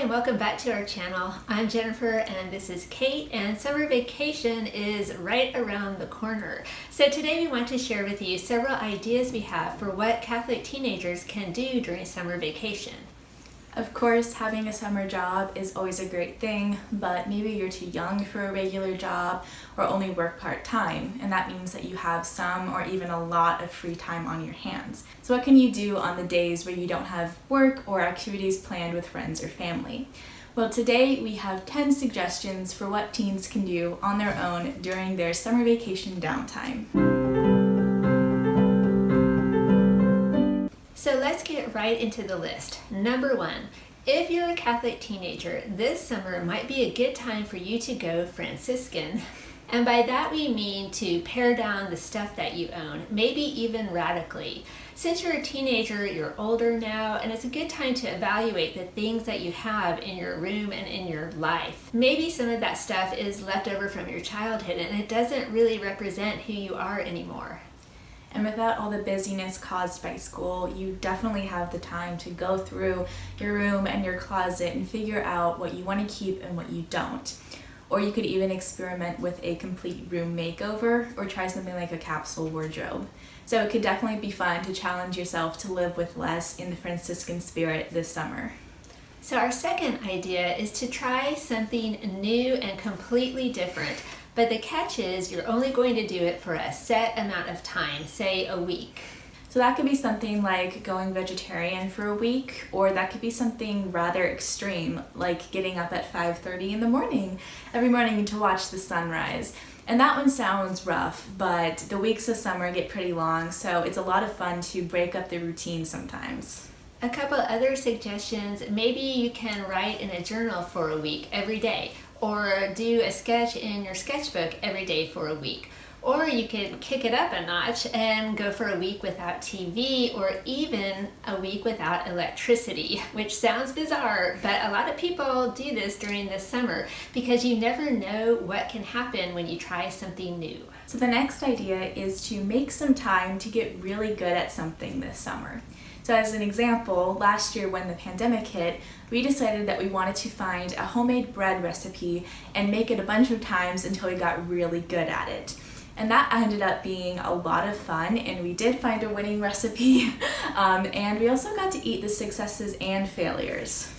and welcome back to our channel. I'm Jennifer and this is Kate, and summer vacation is right around the corner. So today we want to share with you several ideas we have for what Catholic teenagers can do during summer vacation. Of course, having a summer job is always a great thing, but maybe you're too young for a regular job or only work part-time, and that means that you have some or even a lot of free time on your hands. So what can you do on the days where you don't have work or activities planned with friends or family? Well, today we have 10 suggestions for what teens can do on their own during their summer vacation downtime. So let's get right into the list. Number 1, if you're a Catholic teenager, this summer might be a good time for you to go Franciscan. And by that we mean to pare down the stuff that you own, maybe even radically. Since you're a teenager, you're older now, and it's a good time to evaluate the things that you have in your room and in your life. Maybe some of that stuff is left over from your childhood and it doesn't really represent who you are anymore. And without all the busyness caused by school, you definitely have the time to go through your room and your closet and figure out what you want to keep and what you don't. Or you could even experiment with a complete room makeover or try something like a capsule wardrobe. So it could definitely be fun to challenge yourself to live with less in the Franciscan spirit this summer. So our second idea is to try something new and completely different. But the catch is you're only going to do it for a set amount of time, say a week. So that could be something like going vegetarian for a week, or that could be something rather extreme, like getting up at 5:30 in the morning every morning to watch the sunrise. And that one sounds rough, but the weeks of summer get pretty long, so it's a lot of fun to break up the routine sometimes. A couple other suggestions, maybe you can write in a journal for a week every day, or do a sketch in your sketchbook every day for a week. Or you could kick it up a notch and go for a week without TV, or even a week without electricity, which sounds bizarre, but a lot of people do this during the summer because you never know what can happen when you try something new. So the next idea is to make some time to get really good at something this summer. So as an example, last year when the pandemic hit, we decided that we wanted to find a homemade bread recipe and make it a bunch of times until we got really good at it. And that ended up being a lot of fun, and we did find a winning recipe, and we also got to eat the successes and failures.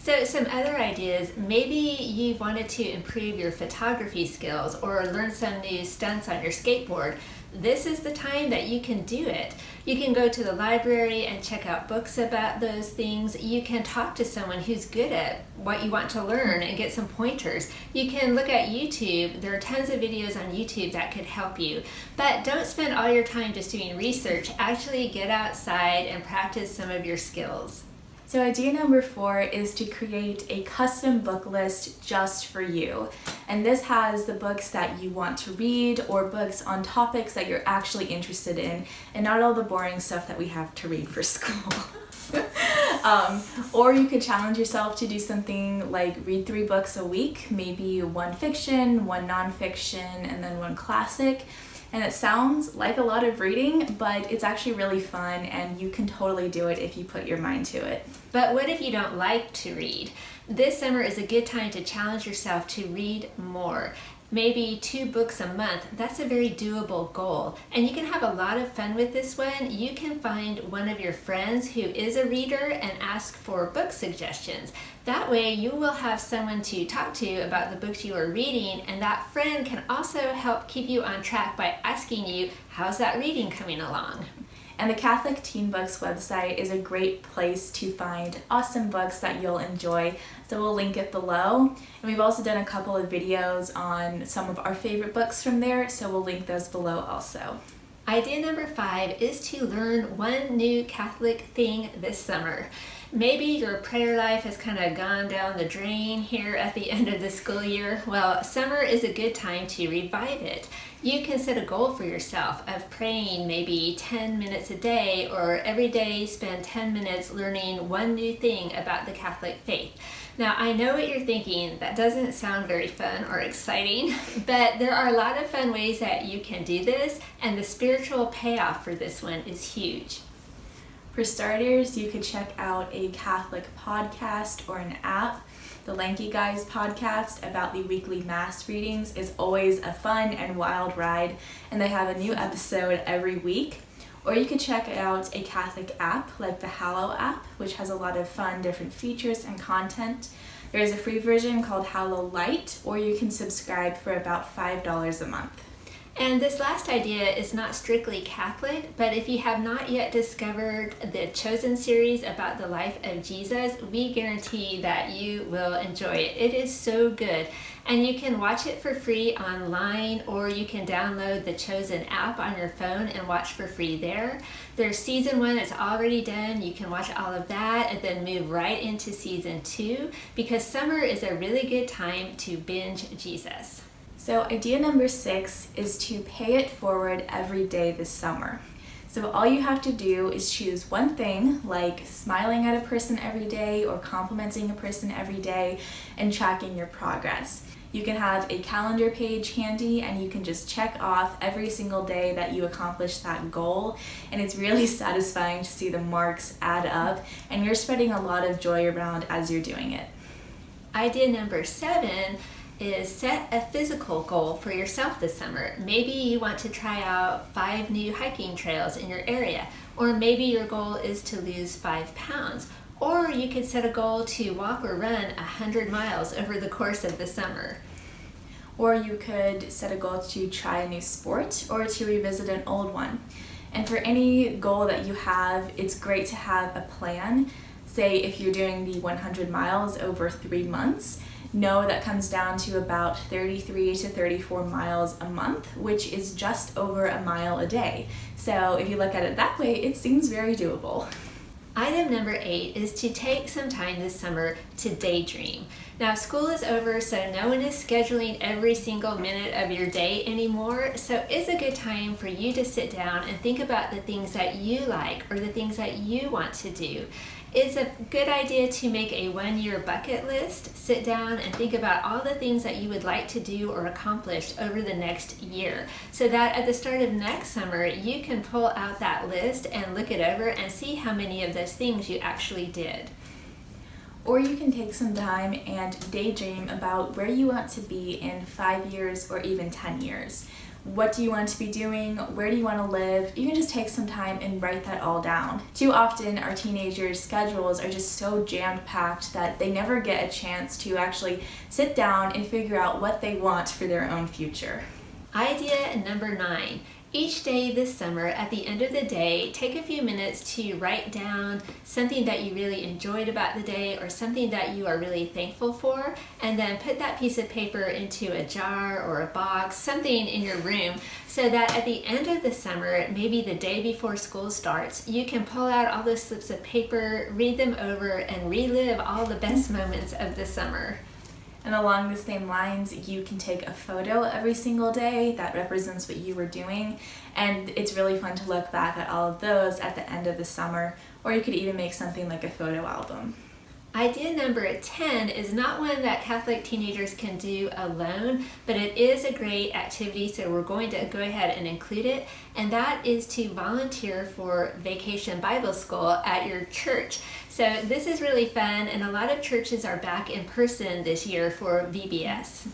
So some other ideas, maybe you wanted to improve your photography skills or learn some new stunts on your skateboard. This is the time that you can do it. You can go to the library and check out books about those things. You can talk to someone who's good at what you want to learn and get some pointers. You can look at YouTube. There are tons of videos on YouTube that could help you. But don't spend all your time just doing research. Actually get outside and practice some of your skills. So idea number 4 is to create a custom book list just for you. And this has the books that you want to read or books on topics that you're actually interested in, and not all the boring stuff that we have to read for school. Or you could challenge yourself to do something like read 3 books a week, maybe 1 fiction, 1 nonfiction, and then 1 classic. And it sounds like a lot of reading, but it's actually really fun and you can totally do it if you put your mind to it. But what if you don't like to read? This summer is a good time to challenge yourself to read more. Maybe 2 books a month. That's a very doable goal. And you can have a lot of fun with this one. You can find one of your friends who is a reader and ask for book suggestions. That way you will have someone to talk to about the books you are reading, and that friend can also help keep you on track by asking you, how's that reading coming along? And the Catholic Teen Books website is a great place to find awesome books that you'll enjoy, so we'll link it below. And we've also done a couple of videos on some of our favorite books from there, so we'll link those below also. Idea number 5 is to learn one new Catholic thing this summer. Maybe your prayer life has kind of gone down the drain here at the end of the school year. Well, summer is a good time to revive it. You can set a goal for yourself of praying maybe 10 minutes a day, or every day spend 10 minutes learning one new thing about the Catholic faith. Now, I know what you're thinking, that doesn't sound very fun or exciting, but there are a lot of fun ways that you can do this, and the spiritual payoff for this one is huge. For starters, you could check out a Catholic podcast or an app. The Lanky Guys podcast about the weekly Mass readings is always a fun and wild ride, and they have a new episode every week. Or you could check out a Catholic app like the Hallow app, which has a lot of fun different features and content. There is a free version called Hallow Lite, or you can subscribe for about $5 a month. And this last idea is not strictly Catholic, but if you have not yet discovered the Chosen series about the life of Jesus, we guarantee that you will enjoy it. It is so good. And you can watch it for free online, or you can download the Chosen app on your phone and watch for free there. There's season 1 that's already done. You can watch all of that and then move right into season 2, because summer is a really good time to binge Jesus. So idea number 6 is to pay it forward every day this summer. So all you have to do is choose one thing, like smiling at a person every day or complimenting a person every day and tracking your progress. You can have a calendar page handy and you can just check off every single day that you accomplished that goal, and it's really satisfying to see the marks add up and you're spreading a lot of joy around as you're doing it. Idea number 7 is set a physical goal for yourself this summer. Maybe you want to try out 5 new hiking trails in your area, or maybe your goal is to lose 5 pounds, or you could set a goal to walk or run 100 miles over the course of the summer. Or you could set a goal to try a new sport or to revisit an old one. And for any goal that you have, it's great to have a plan. Say if you're doing the 100 miles over 3 months, know that comes down to about 33 to 34 miles a month, which is just over a mile a day. So if you look at it that way, it seems very doable. Item number 8 is to take some time this summer to daydream. Now, school is over, so no one is scheduling every single minute of your day anymore, so it's a good time for you to sit down and think about the things that you like or the things that you want to do. It's a good idea to make a 1-year bucket list, sit down and think about all the things that you would like to do or accomplish over the next year, so that at the start of next summer you can pull out that list and look it over and see how many of those things you actually did. Or you can take some time and daydream about where you want to be in 5 years or even 10 years. What do you want to be doing? Where do you want to live? You can just take some time and write that all down. Too often our teenagers' schedules are just so jam-packed that they never get a chance to actually sit down and figure out what they want for their own future. Idea number 9. Each day this summer, at the end of the day, take a few minutes to write down something that you really enjoyed about the day or something that you are really thankful for, and then put that piece of paper into a jar or a box, something in your room, so that at the end of the summer, maybe the day before school starts, you can pull out all those slips of paper, read them over, and relive all the best moments of the summer. And along the same lines, you can take a photo every single day that represents what you were doing, and it's really fun to look back at all of those at the end of the summer, or you could even make something like a photo album. Idea number 10 is not one that Catholic teenagers can do alone, but it is a great activity, so we're going to go ahead and include it, and that is to volunteer for Vacation Bible School at your church. So this is really fun, and a lot of churches are back in person this year for VBS.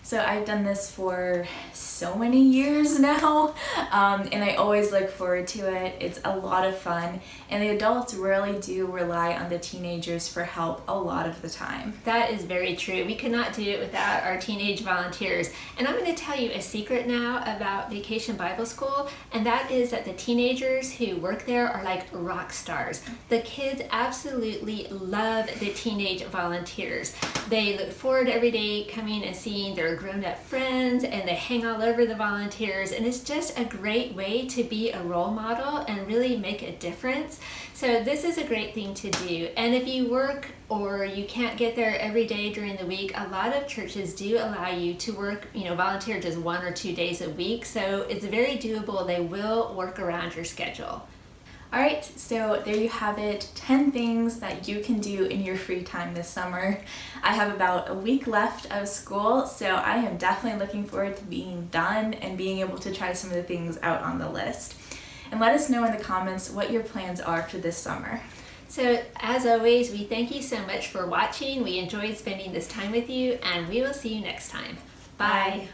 So I've done this for so many years now, and I always look forward to it. It's a lot of fun, and the adults really do rely on the teenagers for help a lot of the time. That is very true. We could not do it without our teenage volunteers. And I'm going to tell you a secret now about Vacation Bible School, and that is that the teenagers who work there are like rock stars. The kids absolutely love the teenage volunteers. They look forward every day coming and seeing their grown-up friends, and they hang all over the volunteers, and it's just a great way to be a role model and really make a difference. So this is a great thing to do. And if you work or you can't get there every day during the week, a lot of churches do allow you to work, volunteer just 1 or 2 days a week. So it's very doable. They will work around your schedule. All right, so there you have it, 10 things that you can do in your free time this summer. I have about a week left of school, so I am definitely looking forward to being done and being able to try some of the things out on the list. and let us know in the comments what your plans are for this summer. So as always, we thank you so much for watching. We enjoyed spending this time with you, and we will see you next time. Bye.